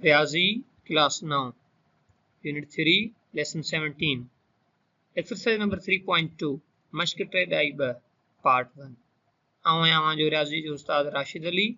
रियाजी class 9 unit 3 lesson 17 exercise number 3.2 मश्क ट्रेडाई part 1 आवां जो रियाजी जो उस्ताद राशिद अली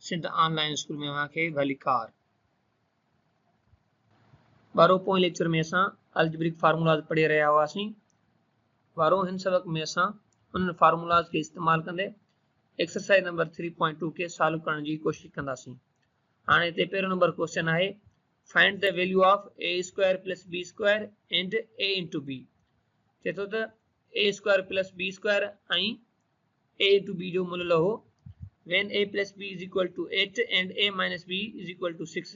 सिंध ऑनलाइन स्कूल में वहां के भलीकार बारो पोइ लेक्चर में असां अलजेब्रिक फार्मूलाज पढ़ी रहा हुआसीं। वारो हिन सबक में असां उन फार्मूलाज के इस्तेमाल कंदे एक्सरसाइज नंबर 3.2 के सॉल्व करण जी कोशिश कंदासीं। हाणे ते पहिरियों नंबर क्वेश्चन आहे find the value of a square plus b square and a into b। चए थो त a square plus b square ऐं a into b जो मुल्ह लहो when a plus b is equal to 8 and a minus b is equal to 6।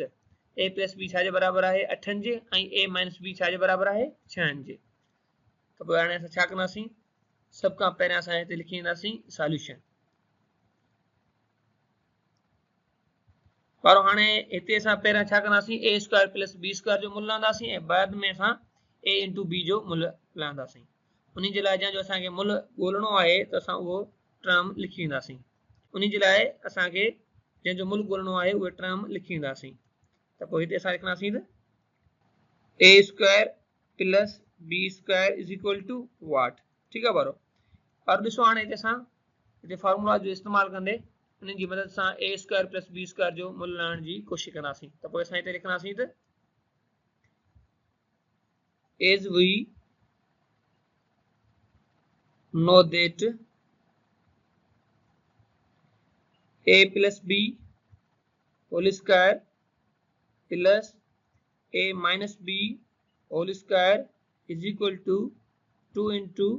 a plus b छा जे बराबर आहे 8 जे ऐं a minus b छा जे बराबर आहे 6 जे। त पोइ हाणे असां छा कंदासीं, सभ खां पहिरियां असां हिते लिखी ईंदासीं सॉल्यूशन। पर हाणे हिते असां पहिरियां छा कंदासीं a square plus b square जो मुल्ह लहंदासीं ऐं बाद में असां a into b जो मुल्ह लहंदासीं। उन जे लाइ जो असांखे मुल्ह ॻोल्हणो आहे त असां उहो टर्म लिखी ईंदासीं। उन जे लाइ असांखे जंहिंजो मुल्ह ॻोल्हणो आहे उहे टर्म लिखी ईंदासीं। त पोइ हिते असां लिखंदासीं त a square plus b square is equal to what. ठीकु आहे बारो। और ॾिसो हाणे हिते असां हिते फार्मूला जो इस्तेमालु कंदे उन जी मदद सां a square plus b square जो मुल्ह लहण जी कोशिश कंदासीं। त पोइ असां हिते लिखंदासीं त as we know that a plus b whole square plus a minus b whole square is equal to 2 into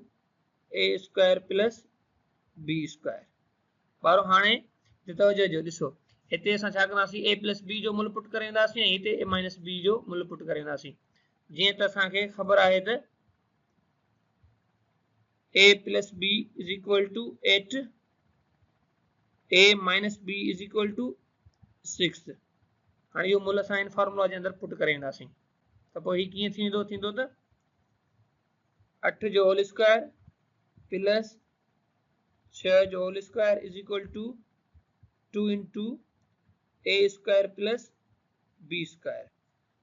a square plus b square। बारो हाणे तवजो जो ॾिसो हिते असां छा कंदासीं a प्लस b जो मुल्ह पुट करे ईंदासीं ऐं हिते a माइनस b जो मुल्ह पुट करे ईंदासीं। जीअं त असांखे ख़बर आहे त a plus b is equal to 8 a minus b is equal to 6। हाणे इहो मुल्ह असां हिन फार्मूला जे अंदरि पुट करे ईंदासीं। त पोइ हीउ कीअं थींदो त 8 जो होल स्क्वायर प्लस 6 जो whole square is equal to 2 into a square plus b square.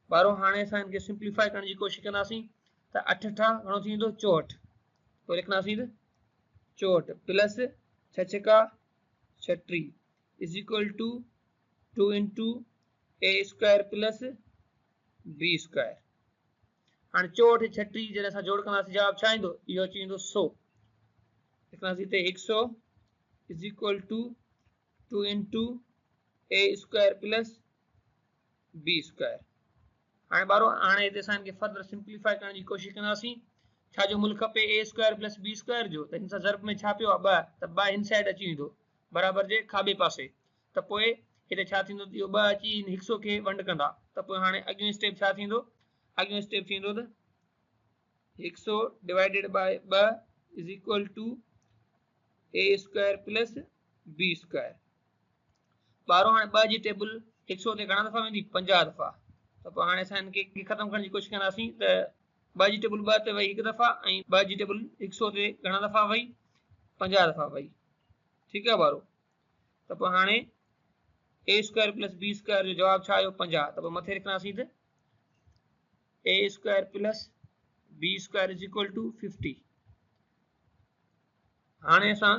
बारो हाणे असां इनके सिंप्लीफाई करण जी कोशिश कंदासीं त 8 ठा घणो थींदो 64। पोइ लिखंदासीं त 64 प्लस 6 छका 36 is equal to 2 into a square plus b square. हाणे 64 36 जॾहिं असां जोड़ कंदासीं जवाब छा ईंदो, इहो अची वेंदो 100। लिखंदासीं त 100 is equal to 2 into a square plus b square. हाणे बारो हाणे हिते असां इनके फर्दर सिंप्लीफाई करण जी कोशिश कंदासीं। छा जो मुल्ह खपे a square plus b square जो, त हिन सां ज़र्ब में छा पियो आहे 2, त 2 हिन साइड अची वेंदो बराबर जे खाॿे पासे। त पोइ हिते छा थींदो, इहो 2 अची 100 खे वंड कंदा। त पोइ हाणे अॻियों स्टेप छा थींदो, अॻियों स्टेप थींदो त 100 divided by 2 is equal to a square plus b square. बारो हाणे 2 जी टेबल 100 ते घणा दफ़ा वेंदी 50 दफ़ा। त पोइ हाणे असां इनके ख़तम करण जी कोशिश कंदासीं त 2 जी टेबल 2 ते वई 1 दफ़ा ऐं 2 जी टेबल 100 ते घणा दफ़ा वई 50 दफ़ा वई। ठीकु आहे बारो। त पोइ हाणे a square plus b square जो जवाब छा आयो 50। त पोइ मथे लिखंदासीं त a square plus b square is equal to 50। हाणे असां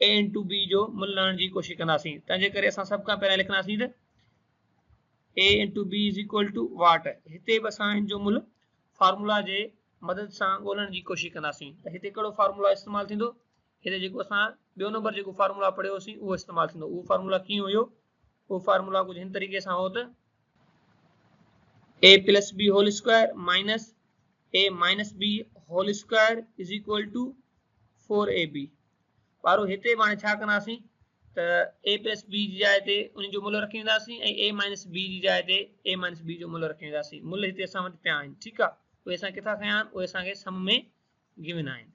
a इंटू b जो मुल्ह लहण जी कोशिश कंदासीं। तंहिंजे करे असां सभ खां पहिरियां लिखंदासीं त a into b is equal to what. हिते बि असां हिन जो मुल्ह फार्मूला जे मदद सां ॻोल्हण जी कोशिश कंदासीं। त हिते कहिड़ो फार्मूला इस्तेमालु थींदो, हिते जेको असां ॿियो नंबर जेको फार्मूला पढ़ियोसीं उहो इस्तेमालु थींदो। उहो फार्मूला कीअं हुयो, उहो फार्मूला कुझु हिन तरीक़े सां हो त a plus b whole square minus a minus b whole square is equal to 4ab। बारो हिते हाणे छा कंदासीं त a प्लस b जी जाइ ते उन जो मुल्ह रखी ईंदासीं ऐं a माइनस b जी जाइ ते a माइनस b जो मुल्ह रखी ईंदासीं। मुल्ह हिते असां वटि पिया आहिनि। ठीकु आहे, उहे असां किथां खयां आहिनि, उहे असांखे सम में गिवन आहिनि।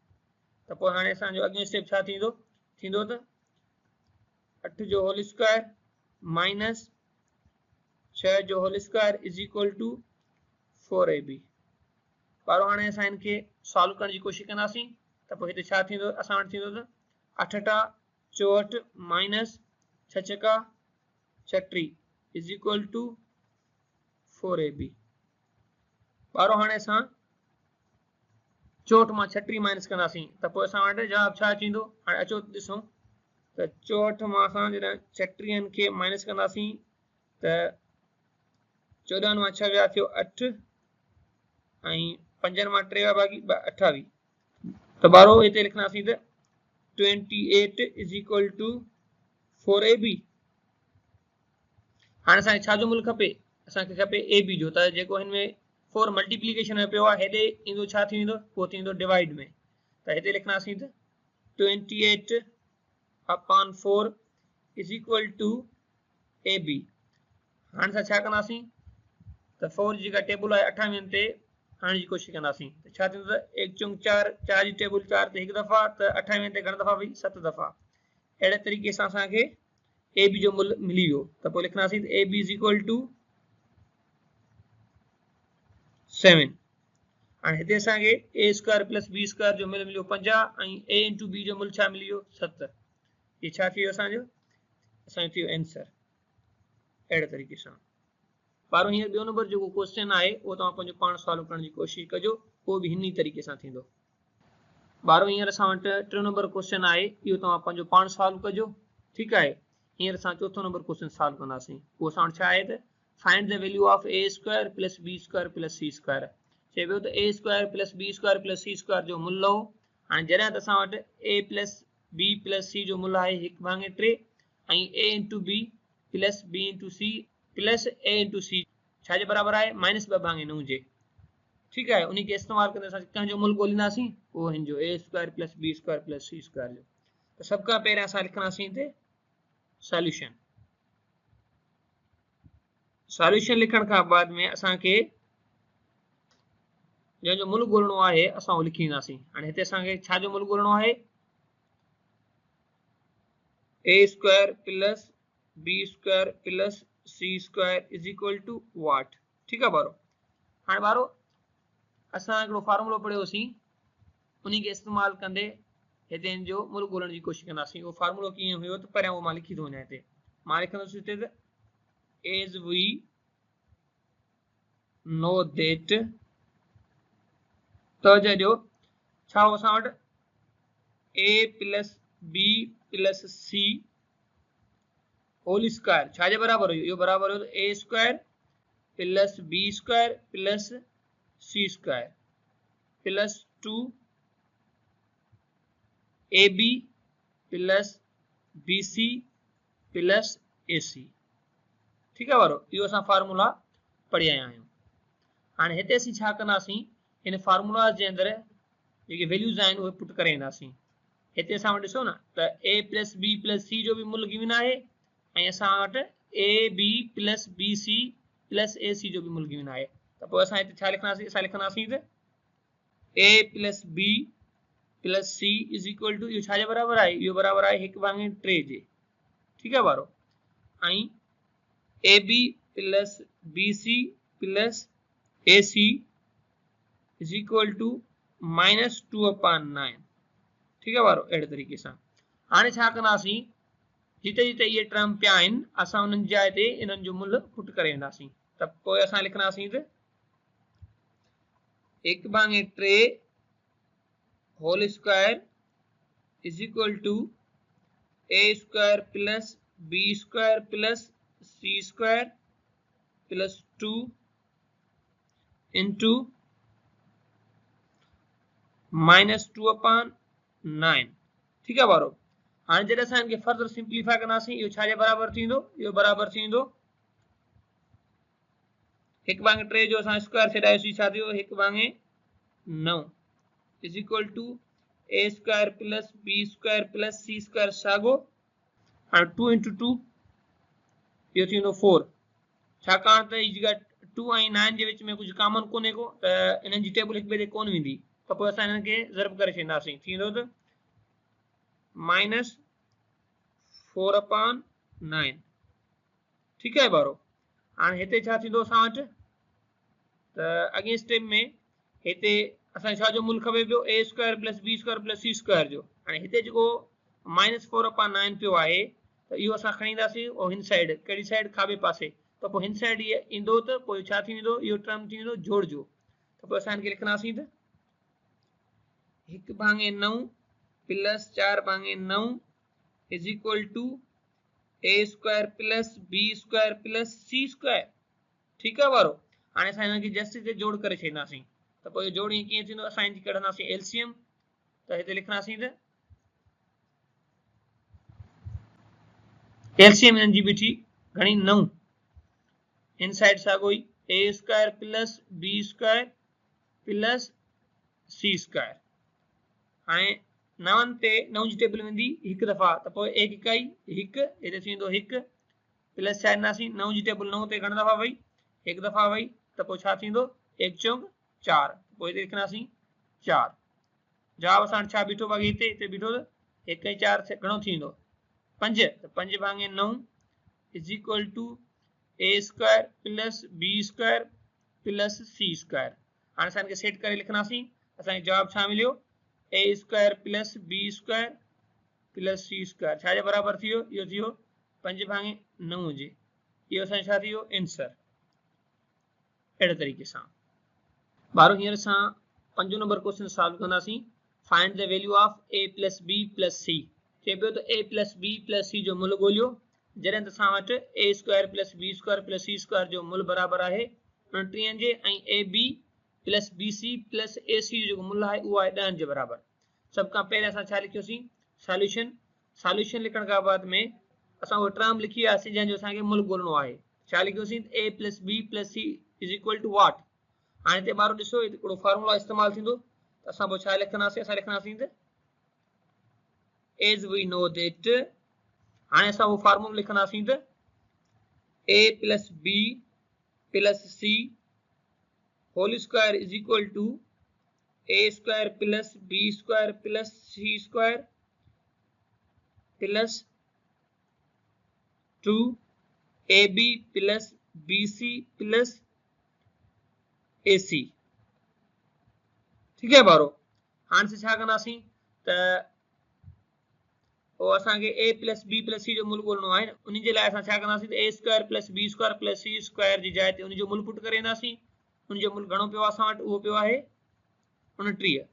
त पोइ हाणे असांजो अॻियों स्टेप छा थींदो त 8 जो होल स्क्वायर माइनस 6 जो whole square is equal to 4ab। बारो हाणे असां इनके सॉल्व करण जी कोशिश कंदासीं। त पोइ हिते छा थींदो, असां वटि थींदो त 8 टा 64 माइनस 6 छका 36 इज इक्वल टू 4ab ॿारो हाणे असां 64 मां 36 माइनस कंदासीं त पोइ असां वटि जवाब छा थींदो हाणे अचो ॾिसूं त 64 मां असां जॾहिं 36 खे माइनस कंदासीं त 14 मां 6 विया थियो 8 ऐं 5 मां 3 विया बाक़ी 28 त ॿारो हिते लिखंदासीं त 28 इज इक्वल टू 4ab हाणे असांखे छा जो मूल खपे असांखे खपे ab जो त जेको हिन में 4 मल्टीप्लिकेशन में पियो आहे हेॾे ईंदो छा थींदो उहो थींदो डिवाइड में त हिते लिखंदासीं त 28 upon 4 is equal to ab हाणे असां छा कंदासीं त 4 जी जेका टेबल आहे 28 ते आणण जी कोशिशि कंदासीं त छा थींदो त 1 चुंग 4 4 जी टेबल 4 ते हिकु दफ़ा त 28 ते घणा दफ़ा वई 7 दफ़ा अहिड़े तरीक़े सां असांखे ab जो मूल्य मिली वियो त पोइ लिखंदासीं त ab इज इक्वल टू 7 हाणे हिते असांखे a square plus b square जो मूल्य मिलियो 50 ऐं a इंटू b जो मूल्य छा मिली वियो 7 ये छा थी वियो असांजो थी वियो आंसर अहिड़े तरीक़े सां ॿारो हींअर ॿियो नंबर जेको क्वेश्चन आहे उहो तव्हां पंहिंजो पाण सॉल्व करण जी कोशिशि कजो उहो बि हिन तरीक़े सां थींदो ॿारो हींअर असां वटि 3 नंबर क्वेश्चन आहे इहो तव्हां पंहिंजो पाण सॉल्व कजो ठीकु आहे हींअर असां चौथो नंबर क्वेश्चन सॉल्व कंदासीं उहो असां वटि छा आहे त find the value of a square plus b square plus c square चए पियो त a square plus b square plus c square जो मूल्य हो हाणे जॾहिं त असां वटि a plus b plus c जो मूल्य आहे 1/3 ऐं a into b plus b into c plus a into c छा जे बराबर आहे -2/9 जे ठीकु आहे उन खे इस्तेमालु कंदे असां कंहिंजो मूल्य ॻोल्हींदासीं उहो हिन जो a square plus b square plus c square जो त सभ खां पहिरियों असां लिखंदासीं हिते सॉल्यूशन लिखण खां बाद में असांखे जंहिंजो मूल्य ॻोल्हणो आहे असां उहो लिखी ईंदासीं हाणे हिते असांखे छा जो मूल्य ॻोल्हणो आहे a square plus b square plus c square is equal to what ठीकु आहे ॿारो हाणे ॿारो असां हिकिड़ो फॉर्मूलो पढ़ियोसीं उन खे इस्तेमालु कंदे हिते जो मूल्य ॻोल्हण जी कोशिशि कंदासीं उहो फॉर्मूलो कीअं हुयो त पहिरियों उहो मां लिखी थो वञा हिते मां लिखंदुसि हिते त as we know that त जो छा हो असां वटि a plus b plus c whole square छा जे बराबर हुयो इहो बराबर हुयो a square plus b square plus c square plus 2 ab plus bc plus ac ठीकु आहे वारो इहो असां फार्मूला पढ़ी आया आहियूं हाणे हिते असीं छा कंदासीं इन फार्मूला जे अंदरि जेके वैल्यूज़ आहिनि उहे पुट करे ईंदासीं हिते असां वटि ॾिसो न त a plus b plus c जो बि मूल्य गिवन आहे ऐं असां वटि a b plus b c plus a c जो बि मूल्य गिवन आहे त पोइ असां हिते छा लिखंदासीं असां लिखंदासीं त a plus b plus c is equal to इहो छा जे बराबर आहे इहो बराबर आहे 1/3 जे ठीकु आहे ॿारो ऐं ab plus bc plus ac is equal to -2/9 ठीकु आहे ॿारो अहिड़े तरीक़े सां हाणे छा कंदासीं जिते जिते इहे टर्म पिया आहिनि असां उन्हनि जाइ ते इन्हनि जो मूल्य पुट करे वेंदासीं त पोइ असां लिखंदासीं त 1/3 whole square is equal to a square plus b square plus c square plus 2 into -2/9 ठीकु आहे ॿारो हाणे जॾहिं असां इनखे फर्दर सिंप्लीफाई कंदासीं इहो छा जे बराबर थींदो इहो बराबर थींदो 1/3 जो असां स्क्वायर छॾायोसीं छा थियो 1/9 is equal to a square plus b square plus c square साॻो हाणे 2 इंटू 2 इहो थींदो 4 छाकाणि त हीअ जेका 2 ऐं 9 जे विच में कुझु कॉमन कोन्हे को त इन्हनि जी टेबल हिक ॿिए ते कोन वेंदी त पोइ असां इन्हनि खे ज़रब करे छॾींदासीं थींदो त -4/9 ठीकु आहे ॿारो हाणे हिते छा थींदो असां वटि त अॻे स्टेप में हिते असांखे छा जो मूल्य खपे पियो a square plus b square plus c square जो हाणे हिते जेको -4/9 पियो आहे त इहो असां खणी ईंदासीं ऐं हिन साइड कहिड़ी साइड खाॿे पासे त पोइ हिन साइड ये ईंदो त पोइ छा थी वेंदो, इहो टर्म थी वेंदो जोड़जो। त पोइ असां हिनखे लिखंदासीं त 1/9 plus 4/9 is equal to a square plus b square plus c square. ठीक है वारो। हाणे असां हिनखे जस्ट हिते जोड़ करे छॾींदासीं। त पोइ जोड़ कीअं थींदो, असां हिनजी कढंदासीं एलसीएम। त हिते लिखंदासीं त एलसीएम हिनजी बीठी घणी 9, इन साइड साॻो ई a square plus b square plus c square. हाणे 9 ते 9 जी टेबल वेंदी हिकु दफ़ा, त पोइ 1 इकाई 1 हिते थी वेंदो 1 प्लस छा ॾींदासीं 9 जी टेबल 9 ते घणी दफ़ा वई, 1 दफ़ा वई, त पोइ छा थींदो 1 चौक 4। पोइ हिते लिखंदासीं 4। जवाब असां छा बीठो बाक़ी हिते बीठो त 1 ऐं 4 घणो थी वेंदो 5। त 5/9 is equal to a square plus b square plus c square. हाणे असां हिनखे सेट करे लिखंदासीं। असांखे जवाब छा मिलियो a square plus b square plus c square छा जे बराबर थी वियो, इहो थी वियो 5/9 जे। इहो असांजो छा थी वियो आंसर। अहिड़े तरीक़े सां ॿारो हींअर असां 5 नंबर क्वेश्चन सॉल्व कंदासीं। Find the value of a plus b plus c। चए पियो त a plus b plus c जो मुल ॻोल्हियो, जॾहिं त असां वटि a square plus b square plus c square जो मुल बराबर आहे 29 जे, ऐं ab plus bc plus ac जो मुल आहे उहो आहे 10 जे बराबर। सभ खां पहिरियों असां छा लिखियोसीं सॉल्यूशन। सॉल्यूशन लिखण खां बाद में असां उहो टर्म लिखी वियासीं जंहिंजो असांखे मुल ॻोल्हणो आहे। छा लिखियोसीं a plus b plus c is equal to what. हाणे हिते ॿारो ॾिसो हिकिड़ो फॉर्मूला इस्तेमालु थींदो, त असां पोइ छा लिखंदासीं, असां लिखंदासीं त एज वी नो दैट। हाणे असां उहो फॉर्मूलो लिखंदासीं त a plus b plus c whole square is equal to a square plus b square plus c square plus 2ab plus bc plus ac। ठीक है बारो। हाणे से छा कंदासीं त पोइ असांखे a plus b plus c जो मुल ॻोल्हणो आहे। उन जे लाइ असां छा कंदासीं त a square plus b square plus c square जी जाइ ते उन जो मुल पुट करे ईंदासीं। उन जो मुल घणो पियो आहे असां वटि, उहो पियो आहे 29।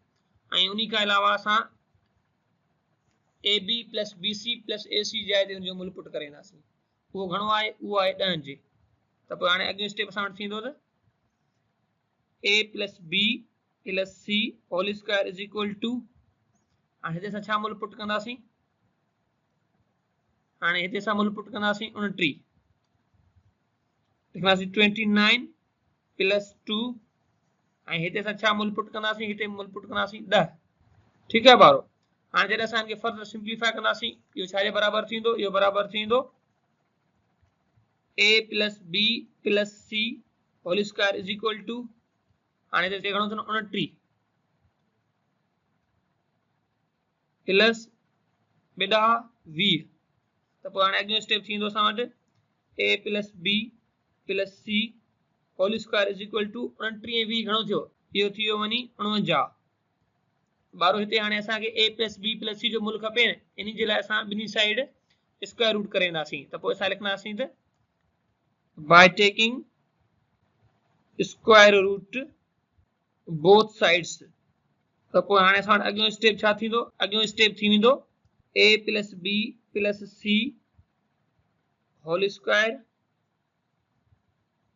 ऐं उन खां अलावा असां ab plus bc plus ac जाइ ते उन जो मुल पुट करे ईंदासीं। उहो घणो आहे, उहो आहे 10 जे। त पोइ हाणे अॻियो स्टेप असां वटि थींदो त a plus b plus c whole square is equal to, हाणे हिते असां छा मुल पुट कंदासीं, हाणे हिते असां मुल पुट कंदासीं 29, लिखंदासीं 29 प्लस 2, ऐं हिते असां छा मुल पुट कंदासीं, हिते मुल पुट कंदासीं 10। ठीक है ॿारो। हाणे जॾहिं असां हिनखे फर्दर सिंप्लीफाई कंदासीं, इहो छा जे बराबर थींदो, इहो बराबर थींदो a plus b plus c whole square is equal to, हाणे हिते घणो थींदो 29 प्लस 20। त पोइ हाणे अॻियो स्टेप थींदो असां वटि a plus b plus c whole square is equal to 29 20 घणो थियो, इहो थी वियो वञी 49। ॿारो हिते हाणे असांखे a plus b plus c जो मुल खपे, इन जे लाइ असां ॿिन्ही साइड स्क्वायर रूट करे ईंदासीं। त पोइ असां लिखंदासीं त by taking square root both sides. त पोइ हाणे असां वटि अॻियो स्टेप छा थींदो, अॻियो स्टेप थी वेंदो a plus b plus c whole square,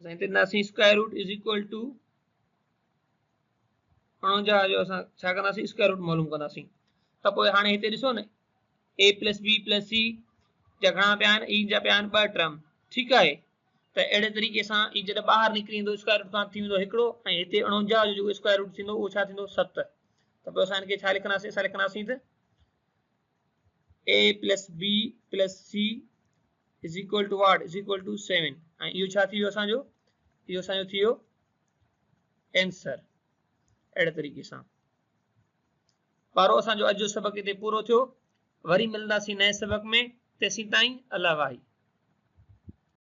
असां हिते ॾींदासीं square root is equal to 49 जो असां छा कंदासीं स्क्वायर रूट मालूम कंदासीं। त पोइ हाणे हिते ॾिसो न a plus b plus c जा घणा पिया आहिनि, ई जा पिया आहिनि 2 टर्म। ठीकु आहे। त अहिड़े तरीक़े सां ई जॾहिं ॿाहिरि निकिरी ईंदो स्क्वायर रूट खां थी वेंदो हिकिड़ो, ऐं हिते 49 जो जेको स्क्वायर रूट थींदो उहो छा थींदो 7। त पोइ असां हिनखे छा लिखंदासीं, असां लिखंदासीं त a plus b plus c is equal to what, is equal to 7। ऐं इहो छा थी वियो असांजो, इहो असांजो थी वियो आंसर। अहिड़े तरीक़े सां ॿारो असांजो अॼु जो सबक़ हिते पूरो थियो। वरी मिलंदासीं नए सबक़ में। तेसीं ताईं अल्लाह वाही।